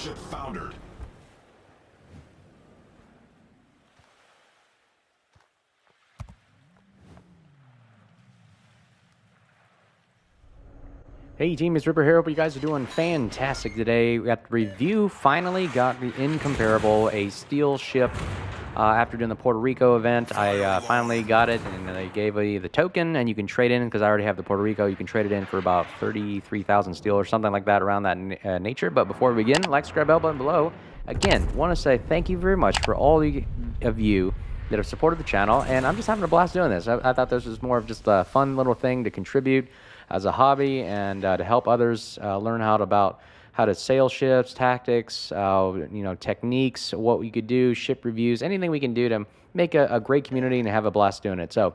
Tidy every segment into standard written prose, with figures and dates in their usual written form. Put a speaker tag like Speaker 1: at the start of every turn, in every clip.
Speaker 1: warship foundered.
Speaker 2: Hey team, it's Ripper here. Hope you guys are doing fantastic today. We got the review, finally got the Incomparable, a steel ship. After doing the Puerto Rico event, I finally got it, and they gave me the token, and you can trade in, because I already have the Puerto Rico, you can trade it in for about 33,000 steel or something like that, around that nature. But before we begin, like, subscribe, bell button below. Again, want to say thank you very much for all of you that have supported the channel, and I'm just having a blast doing this. I thought this was more of just a fun little thing to contribute as a hobby, and to help others learn how to sail ships, tactics, techniques, what we could do, ship reviews, anything we can do to make a great community and have a blast doing it. So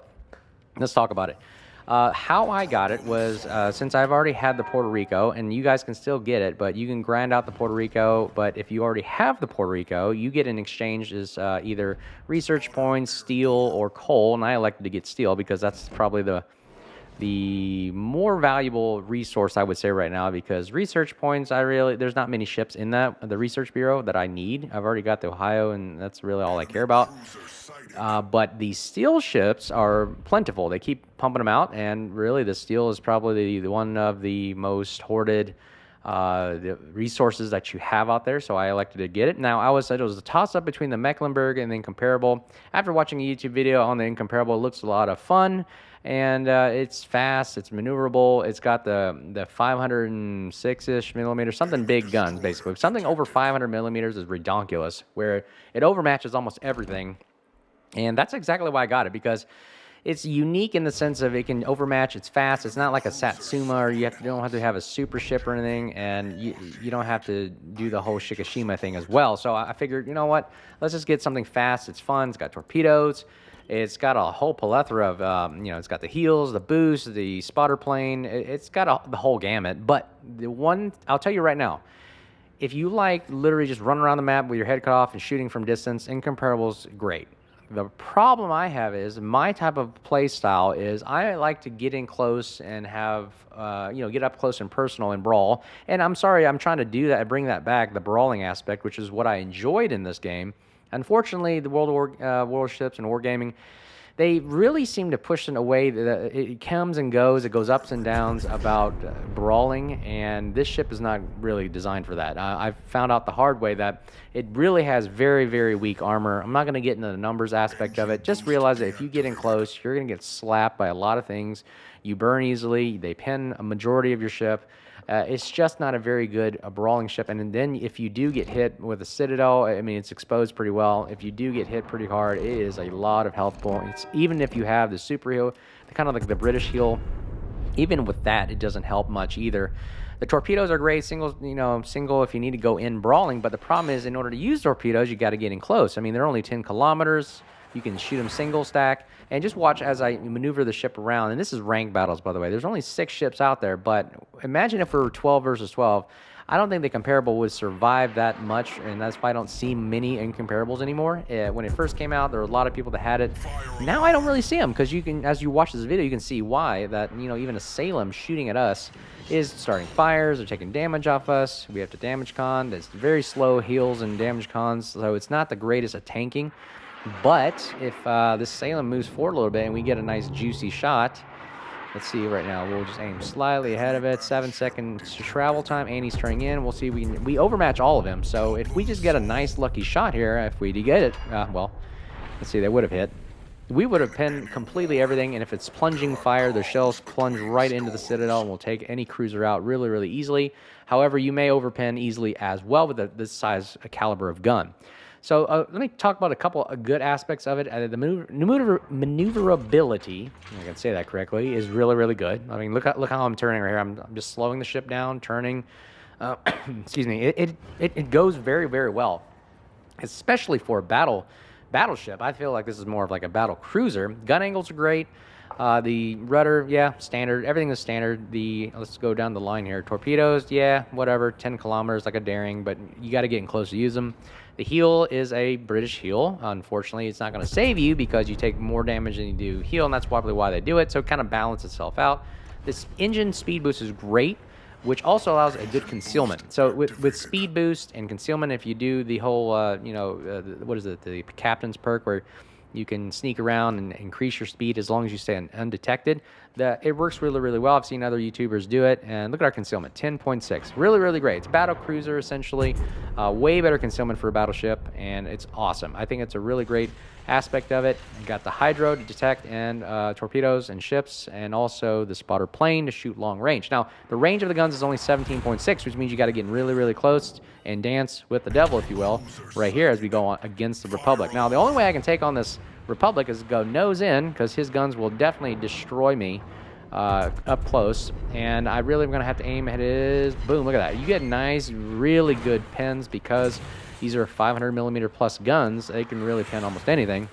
Speaker 2: let's talk about it. How I got it was, since I've already had the Puerto Rico, and you guys can still get it, but you can grind out the Puerto Rico. But if you already have the Puerto Rico, you get in exchange is either research points, steel, or coal. And I elected to get steel because that's probably the more valuable resource, I would say, right now, because research points, there's not many ships in the research bureau that I need. I've already got the Ohio, and that's really all I care about. But the steel ships are plentiful. They keep pumping them out, and really the steel is probably the one of the most hoarded the resources that you have out there, so I elected to get it. Now, it was a toss-up between the Mecklenburg and the Incomparable. After watching a YouTube video on the Incomparable, it looks a lot of fun, and it's fast, it's maneuverable, it's got the 506-ish millimeters, something big guns, basically. Something over 500 millimeters is redonkulous, where it overmatches almost everything, and that's exactly why I got it, because it's unique in the sense of it can overmatch. It's fast. It's not like a Satsuma, or you don't have to have a super ship or anything, and you don't have to do the whole Shikishima thing as well. So I figured, you know what? Let's just get something fast. It's fun. It's got torpedoes. It's got a whole plethora of, it's got the heels, the boost, the spotter plane. It's got the whole gamut. But the one, I'll tell you right now, if you like literally just running around the map with your head cut off and shooting from distance, Incomparable's great. The problem I have is my type of play style is I like to get in close and have, get up close and personal and brawl. And I'm sorry, I'm trying to do that, bring that back, the brawling aspect, which is what I enjoyed in this game. Unfortunately, the World War Warships and Wargaming, they really seem to push in a way that it comes and goes, it goes ups and downs about brawling, and this ship is not really designed for that. I've found out the hard way that it really has very, very weak armor. I'm not going to get into the numbers aspect of it. Just realize that if you get in close, you're going to get slapped by a lot of things. You burn easily. They pin a majority of your ship. It's just not a very good brawling ship. And then if you do get hit with a Citadel, I mean, it's exposed pretty well. If you do get hit pretty hard, it is a lot of health points. Even if you have the super heal, kind of like the British heal, even with that, it doesn't help much either. The torpedoes are great, single if you need to go in brawling. But the problem is, in order to use torpedoes, you got to get in close. I mean, they're only 10 kilometers. You can shoot them single stack, and just watch as I maneuver the ship around. And this is ranked battles, by the way. There's only 6 ships out there, but imagine if we were 12 versus 12. I don't think the Comparable would survive that much, and that's why I don't see many Incomparables anymore. When it first came out, there were a lot of people that had it. Now I don't really see them, because you can, as you watch this video, you can see why that even a Salem shooting at us is starting fires or taking damage off us. We have to damage con. That's very slow heals and damage cons, so it's not the greatest at tanking. But if this Salem moves forward a little bit and we get a nice juicy shot, let's see right now. We'll just aim slightly ahead of it. 7 seconds travel time. Annie's turning in. We'll see. We overmatch all of them. So if we just get a nice lucky shot here, if we get it, well, let's see. They would have hit. We would have pinned completely everything. And if it's plunging fire, the shells plunge right into the Citadel and will take any cruiser out really, really easily. However, you may overpin easily as well with this size caliber of gun. So let me talk about a couple of good aspects of it. The maneuverability, I can say that correctly, is really, really good. I mean, look how I'm turning right here. I'm just slowing the ship down, turning. Excuse me. It goes very, very well, especially for a battleship. I feel like this is more of like a battle cruiser. Gun angles are great. The rudder, yeah, standard. Everything is standard. Let's go down the line here. Torpedoes, yeah, whatever. 10 kilometers like a Daring, but you got to get in close to use them. The heel is a British heel. Unfortunately, it's not going to save you because you take more damage than you do heel, and that's probably why they do it. So it kind of balances itself out. This engine speed boost is great. which also allows a good concealment. So with speed boost and concealment, if you do the whole, what is it, the captain's perk, where you can sneak around and increase your speed as long as you stay undetected, it works really, really well. I've seen other YouTubers do it, and look at our concealment, 10.6. Really, really great. It's battle cruiser, essentially. Way better concealment for a battleship, and it's awesome. I think it's a really great aspect of it. You got the hydro to detect and torpedoes and ships, and also the spotter plane to shoot long range. Now, the range of the guns is only 17.6, which means you got to get really, really close and dance with the devil, if you will, right here as we go on against the Republic. Now, the only way I can take on this Republic is to go nose in, because his guns will definitely destroy me up close, and I really am going to have to aim at his... Boom, look at that. You get nice, really good pens, because these are 500 millimeter plus guns. They can really pen almost anything,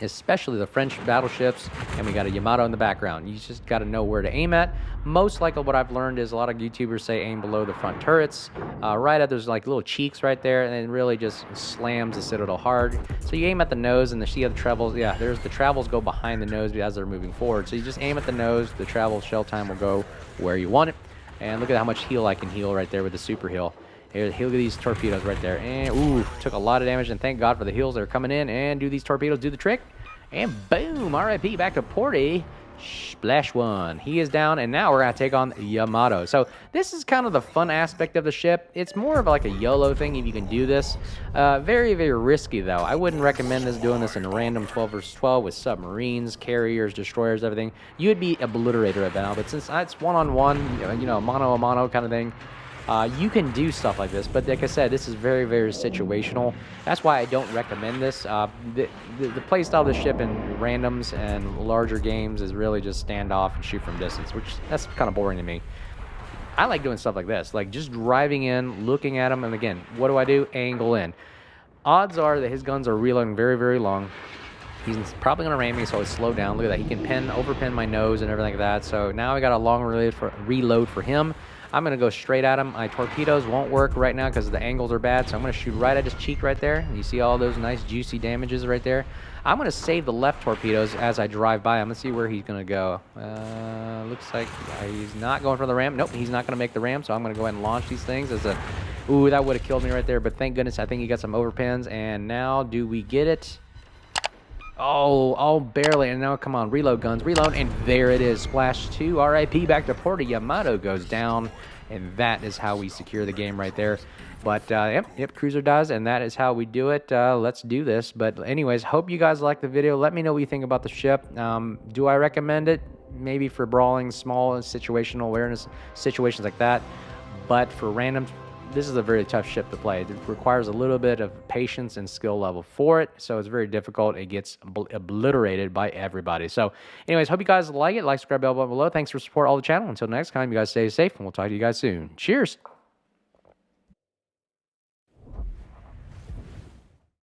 Speaker 2: especially the French battleships, and we got a Yamato in the background. You just got to know where to aim at. Most likely what I've learned is a lot of YouTubers say aim below the front turrets, right at those like little cheeks right there, and it really just slams the Citadel hard. So you aim at the nose, and the travels, yeah, there's the travels go behind the nose as they're moving forward. So you just aim at the nose, the travel shell time will go where you want it. And look at how much heal I can heal right there with the super heal. Here, look at these torpedoes right there. And, ooh, took a lot of damage, and thank God for the heals that are coming in. And do these torpedoes do the trick? And boom, RIP back to Porty. Splash one. He is down, and now we're going to take on Yamato. So this is kind of the fun aspect of the ship. It's more of like a YOLO thing if you can do this. Very, very risky, though. I wouldn't recommend doing this in a random 12 versus 12 with submarines, carriers, destroyers, everything. You would be obliterated right now, but since it's one-on-one, mano-a-mano kind of thing, you can do stuff like this, but like I said, this is very, very situational. That's why I don't recommend this. The playstyle of the ship in randoms and larger games is really just stand off and shoot from distance, which that's kind of boring to me. I like doing stuff like this, like just driving in, looking at them, and again, what do? Angle in. Odds are that his guns are reloading very, very long. He's probably going to ram me, so I slow down. Look at that. He can overpin my nose and everything like that. So now I got a long reload for him. I'm going to go straight at him. My torpedoes won't work right now because the angles are bad, so I'm going to shoot right at his cheek right there. You see all those nice juicy damages right there. I'm going to save the left torpedoes as I drive by. I'm going to see where he's going to go. Looks like he's not going for the ram. Nope, he's not going to make the ram, so I'm going to go ahead and launch these things as a... Ooh, that would have killed me right there, but thank goodness I think he got some overpins, and now do we get it? Oh, barely. And now, come on, reload guns, reload, and there it is. Splash 2, RIP back to Porty. Yamato goes down, and that is how we secure the game right there. But, yep, cruiser does, and that is how we do it. Let's do this. But anyways, hope you guys liked the video. Let me know what you think about the ship. Do I recommend it? Maybe for brawling, small situational awareness situations like that. But for random... This is a very tough ship to play. It requires a little bit of patience and skill level for it, so it's very difficult. It gets obliterated by everybody. So anyways, hope you guys like it. Like, subscribe, bell button below. Thanks for support all the channel. Until next time, you guys stay safe, and we'll talk to you guys soon. Cheers!